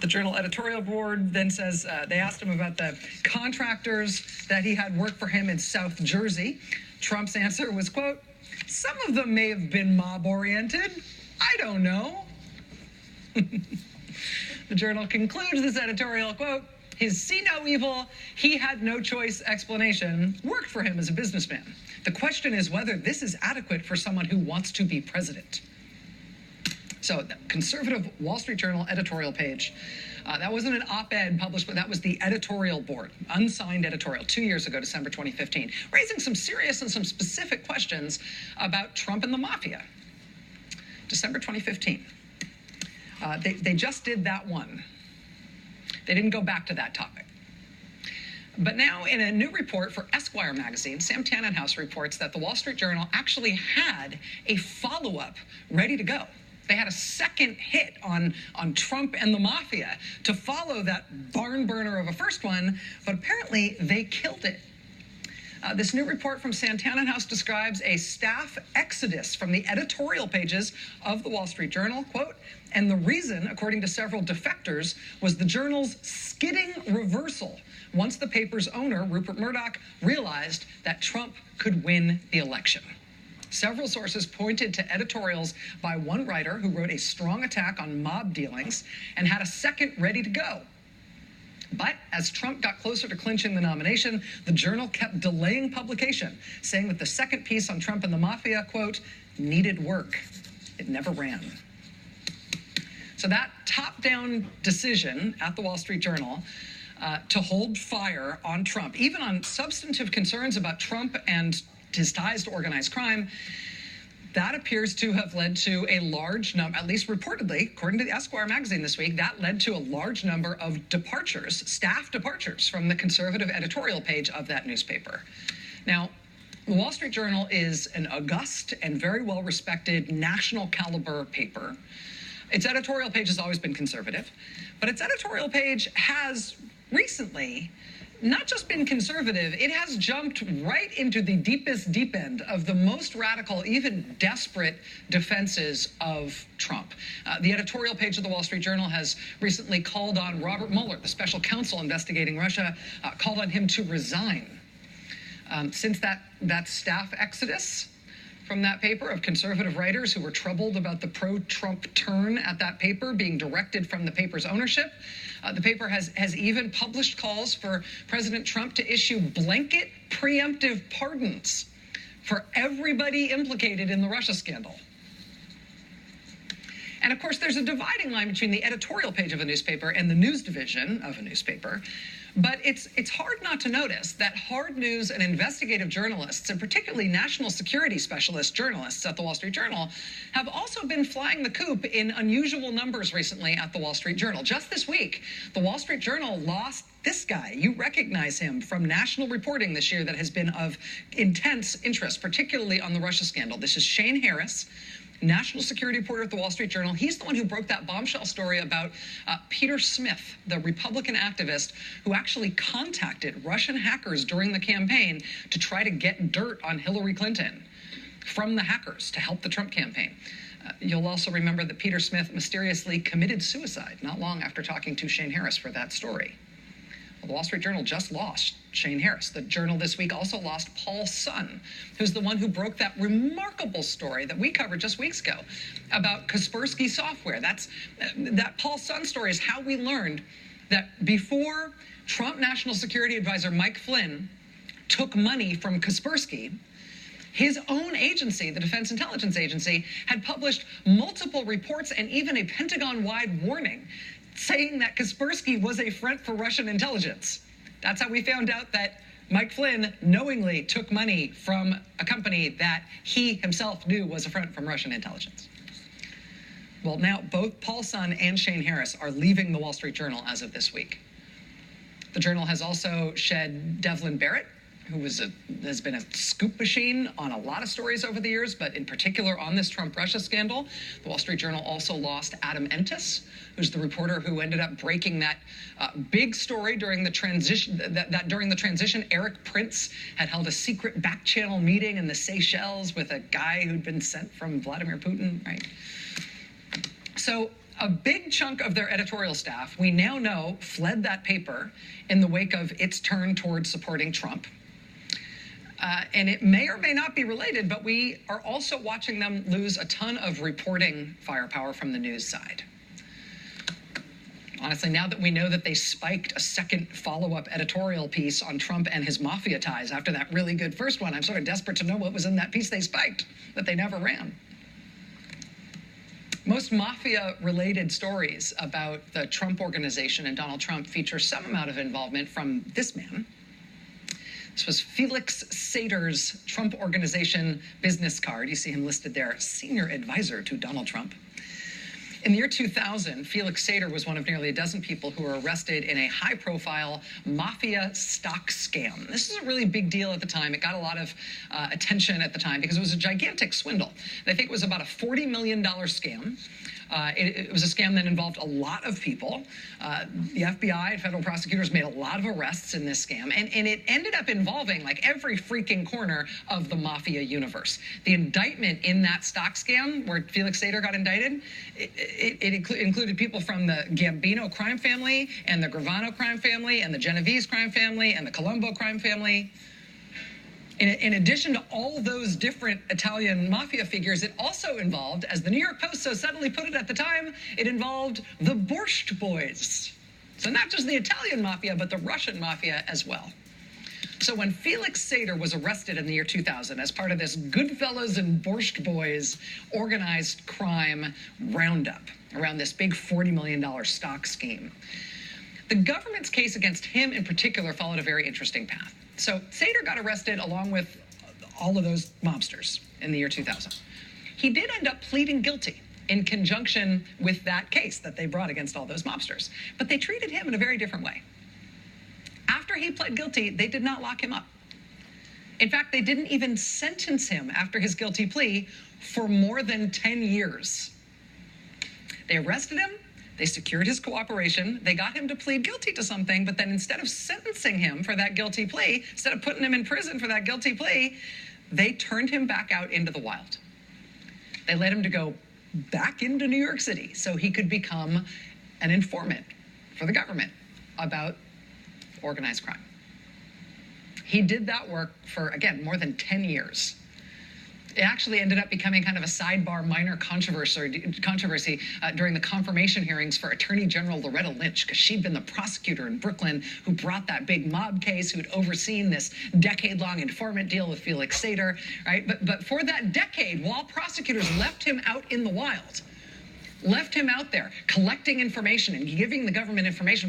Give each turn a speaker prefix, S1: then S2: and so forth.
S1: The Journal editorial board then says they asked him about the contractors that he had work for him in South Jersey. Trump's answer was, quote, "Some of them may have been mob-oriented. I don't know." The Journal concludes this editorial, quote, "His see no evil, he had no choice explanation worked for him as a businessman. The question is whether this is adequate for someone who wants to be president." So the conservative Wall Street Journal editorial page, that wasn't an op-ed published, but that was the editorial board, unsigned editorial, 2 years ago, December 2015, raising some serious and some specific questions about Trump and the mafia. December 2015. They just did that one. They didn't go back to that topic. But now, in a new report for Esquire magazine, Sam Tannenhouse reports that the Wall Street Journal actually had a follow-up ready to go. They had a second hit on Trump and the mafia to follow that barn burner of a first one, but apparently they killed it. This new report from Sam Tannenhouse describes a staff exodus from the editorial pages of the Wall Street Journal, quote, and the reason, according to several defectors, was the Journal's skidding reversal once the paper's owner, Rupert Murdoch, realized that Trump could win the election. Several sources pointed to editorials by one writer who wrote a strong attack on mob dealings and had a second ready to go. But as Trump got closer to clinching the nomination, the Journal kept delaying publication, saying that the second piece on Trump and the mafia, quote, needed work. It never ran. So that top-down decision at the Wall Street Journal to hold fire on Trump, even on substantive concerns about Trump and his ties to organized crime, that appears to have led to a large number, at least reportedly, according to the Esquire magazine this week, that led to a large number of departures, staff departures from the conservative editorial page of that newspaper. Now, the Wall Street Journal is an august and very well-respected national caliber paper. Its editorial page has always been conservative, but its editorial page has recently not just been conservative, it has jumped right into the deepest deep end of the most radical, even desperate defenses of Trump. The editorial page of the Wall Street Journal has recently called on Robert Mueller, the special counsel investigating Russia, called on him to resign. Since that staff exodus from that paper of conservative writers who were troubled about the pro-Trump turn at that paper being directed from the paper's ownership, the paper has even published calls for President Trump to issue blanket preemptive pardons for everybody implicated in the Russia scandal. And of course, there's a dividing line between the editorial page of a newspaper and the news division of a newspaper. But it's hard not to notice that hard news and investigative journalists, and particularly national security specialist journalists at the Wall Street Journal, have also been flying the coop in unusual numbers recently at the Wall Street Journal. Just this week, the Wall Street Journal lost this guy. You recognize him from national reporting this year that has been of intense interest, particularly on the Russia scandal. This is Shane Harris, national security reporter at the Wall Street Journal. He's the one who broke that bombshell story about Peter Smith, the Republican activist who actually contacted Russian hackers during the campaign to try to get dirt on Hillary Clinton from the hackers to help the Trump campaign. You'll also remember that Peter Smith mysteriously committed suicide not long after talking to Shane Harris for that story. Well, the Wall Street Journal just lost Shane Harris. The Journal this week also lost Paul Sun, who's the one who broke that remarkable story that we covered just weeks ago about Kaspersky Software. That Paul Sun story is how we learned that before Trump National Security Advisor Mike Flynn took money from Kaspersky, his own agency, the Defense Intelligence Agency, had published multiple reports and even a Pentagon-wide warning saying that Kaspersky was a front for Russian intelligence. That's how we found out that Mike Flynn knowingly took money from a company that he himself knew was a front from Russian intelligence. Well, now both Paul Sun and Shane Harris are leaving the Wall Street Journal as of this week. The Journal has also shed Devlin Barrett, who has been a scoop machine on a lot of stories over the years, but in particular on this Trump-Russia scandal. The Wall Street Journal also lost Adam Entis, who's the reporter who ended up breaking that big story during the transition, that during the transition, Eric Prince had held a secret back-channel meeting in the Seychelles with a guy who'd been sent from Vladimir Putin, right? So a big chunk of their editorial staff, we now know, fled that paper in the wake of its turn towards supporting Trump. And it may or may not be related, but we are also watching them lose a ton of reporting firepower from the news side. Honestly, now that we know that they spiked a second follow-up editorial piece on Trump and his mafia ties after that really good first one, I'm sort of desperate to know what was in that piece they spiked that they never ran. Most mafia-related stories about the Trump organization and Donald Trump feature some amount of involvement from this man. This was Felix Sater's Trump Organization business card. You see him listed there, senior advisor to Donald Trump. In the year 2000, Felix Sater was one of nearly a dozen people who were arrested in a high-profile mafia stock scam. This is a really big deal at the time. It got a lot of attention at the time because it was a gigantic swindle. They think it was about a $40 million scam. It was a scam that involved a lot of people. The FBI and federal prosecutors made a lot of arrests in this scam, and it ended up involving like every freaking corner of the mafia universe. The indictment in that stock scam, where Felix Sater got indicted, it included people from the Gambino crime family, and the Gravano crime family, and the Genovese crime family, and the Colombo crime family. In addition to all those different Italian mafia figures, it also involved, as the New York Post so subtly put it at the time, it involved the Borscht Boys. So not just the Italian mafia, but the Russian mafia as well. So when Felix Sater was arrested in the year 2000 as part of this Goodfellas and Borscht Boys organized crime roundup around this big $40 million stock scheme, the government's case against him in particular followed a very interesting path. So Sater got arrested along with all of those mobsters in the year 2000. He did end up pleading guilty in conjunction with that case that they brought against all those mobsters. But they treated him in a very different way. After he pled guilty, they did not lock him up. In fact, they didn't even sentence him after his guilty plea for more than 10 years. They arrested him. They secured his cooperation. They got him to plead guilty to something, but then instead of sentencing him for that guilty plea, instead of putting him in prison for that guilty plea, they turned him back out into the wild. They let him to go back into New York City so he could become an informant for the government about organized crime. He did that work for, again, more than 10 years. It actually ended up becoming kind of a sidebar minor controversy during the confirmation hearings for Attorney General Loretta Lynch, because she'd been the prosecutor in Brooklyn who brought that big mob case, who'd overseen this decade-long informant deal with Felix Sater, right? But for that decade, while prosecutors left him out in the wild, left him out there collecting information and giving the government information